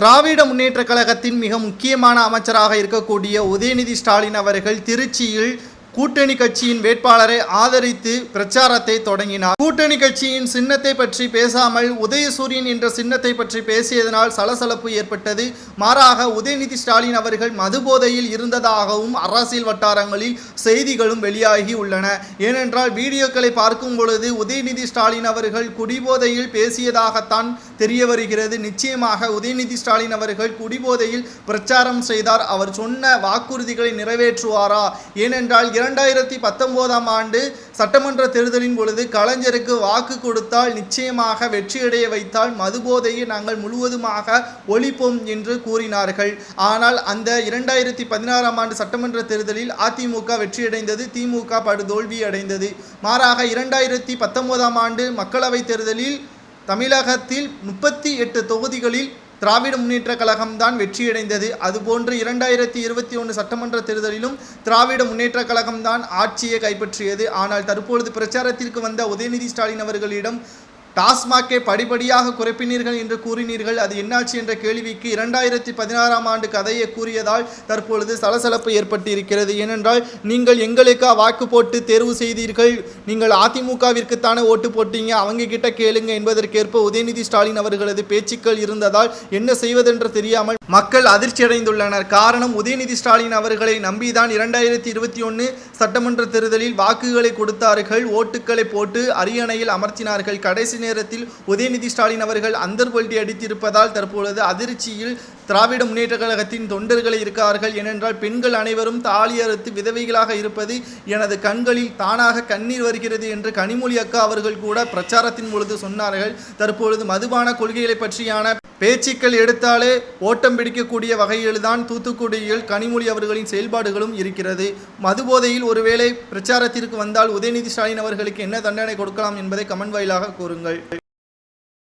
திராவிட முன்னேற்றக் கழகத்தின் மிக முக்கியமான அமைச்சராக இருக்கக்கூடிய உதயநிதி ஸ்டாலின் அவர்கள் திருச்சியில் கூட்டணி கட்சியின் வேட்பாளரை ஆதரித்து பிரச்சாரத்தை தொடங்கினார். கூட்டணி கட்சியின் சின்னத்தை பற்றி பேசாமல் உதயசூரியன் என்ற சின்னத்தை பற்றி பேசியதனால் சலசலப்பு ஏற்பட்டது. மாறாக உதயநிதி ஸ்டாலின் அவர்கள் மதுபோதையில் இருந்ததாகவும் அரசியல் வட்டாரங்களில் செய்திகளும் வெளியாகி உள்ளன. ஏனென்றால் வீடியோக்களை பார்க்கும் பொழுது உதயநிதி ஸ்டாலின் அவர்கள் குடிபோதையில் பேசியதாகத்தான் தெரிய வருகிறது. நிச்சயமாக உதயநிதி ஸ்டாலின் அவர்கள் குடிபோதையில் பிரச்சாரம் செய்தார். அவர் சொன்ன வாக்குறுதிகளை நிறைவேற்றுவாரா? ஏனென்றால் 2019 ஆண்டு சட்டமன்ற தேர்தலின் பொழுது கலைஞருக்கு வாக்கு கொடுத்தால் நிச்சயமாக வெற்றியடைய வைத்தால் மதுபோதையை நாங்கள் முழுவதுமாக ஒழிப்போம் என்று கூறினார்கள். ஆனால் அந்த 2016 ஆண்டு சட்டமன்ற தேர்தலில் அதிமுக வெற்றியடைந்தது, திமுக படுதோல்வி அடைந்தது. மாறாக 2019 ஆண்டு மக்களவைத் தேர்தலில் தமிழகத்தில் 38 தொகுதிகளில் திராவிட முன்னேற்ற கழகம்தான் வெற்றியடைந்தது. அதுபோன்று 2021 சட்டமன்ற தேர்தலிலும் திராவிட முன்னேற்ற கழகம்தான் ஆட்சியை கைப்பற்றியது. ஆனால் தற்பொழுது பிரச்சாரத்திற்கு வந்த உதயநிதி ஸ்டாலின் அவர்களிடம் டாஸ்மாகை படிப்படியாக குறைப்பினீர்கள் என்று கூறினீர்கள், அது என்னாச்சு என்ற கேள்விக்கு 2016 ஆண்டு கதையை கூறியதால் தற்பொழுது சலசலப்பு ஏற்பட்டிருக்கிறது. ஏனென்றால் நீங்கள் எங்களுக்கா வாக்கு போட்டு தேர்வு செய்தீர்கள், நீங்கள் அதிமுகவிற்குத்தானே ஓட்டு போட்டீங்க, அவங்க கிட்ட கேளுங்க என்பதற்கேற்ப உதயநிதி ஸ்டாலின் அவர்களது பேச்சுக்கள் இருந்ததால் என்ன செய்வதென்று தெரியாமல் மக்கள் அதிர்ச்சியடைந்துள்ளனர். காரணம், உதயநிதி ஸ்டாலின் அவர்களை நம்பிதான் 2021 சட்டமன்ற தேர்தலில் வாக்குகளை கொடுத்தார்கள், ஓட்டுக்களை போட்டு அரியணையில் அமர்த்தினார்கள். கடைசி நேரத்தில் உதயநிதி ஸ்டாலின் அவர்கள் அந்தர்பல்டி அடித்திருப்பதால் தற்பொழுது அதிர்ச்சியில் திராவிட முன்னேற்ற கழகத்தின் தொண்டர்கள் இருக்கிறார்கள். ஏனென்றால் பெண்கள் அனைவரும் தாலி அறுத்து விதவைகளாக இருப்பது எனது கண்களில் தானாக கண்ணீர் வருகிறது என்று கனிமொழி அக்கா அவர்கள் கூட பிரச்சாரத்தின் பொழுது சொன்னார்கள். தற்பொழுது மதுபான கொள்கைகளை பற்றியான பேச்சுக்கள் எடுத்தாலே ஓட்டம் பிடிக்கக்கூடிய வகையில்தான் தூத்துக்குடியில் கனிமொழி அவர்களின் செயல்பாடுகளும் இருக்கிறது. மதுபோதையில் ஒருவேளை பிரச்சாரத்திற்கு வந்தால் உதயநிதி ஸ்டாலின் அவர்களுக்கு என்ன தண்டனை கொடுக்கலாம் என்பதை கமெண்ட் வாயிலாக கூறுங்கள்.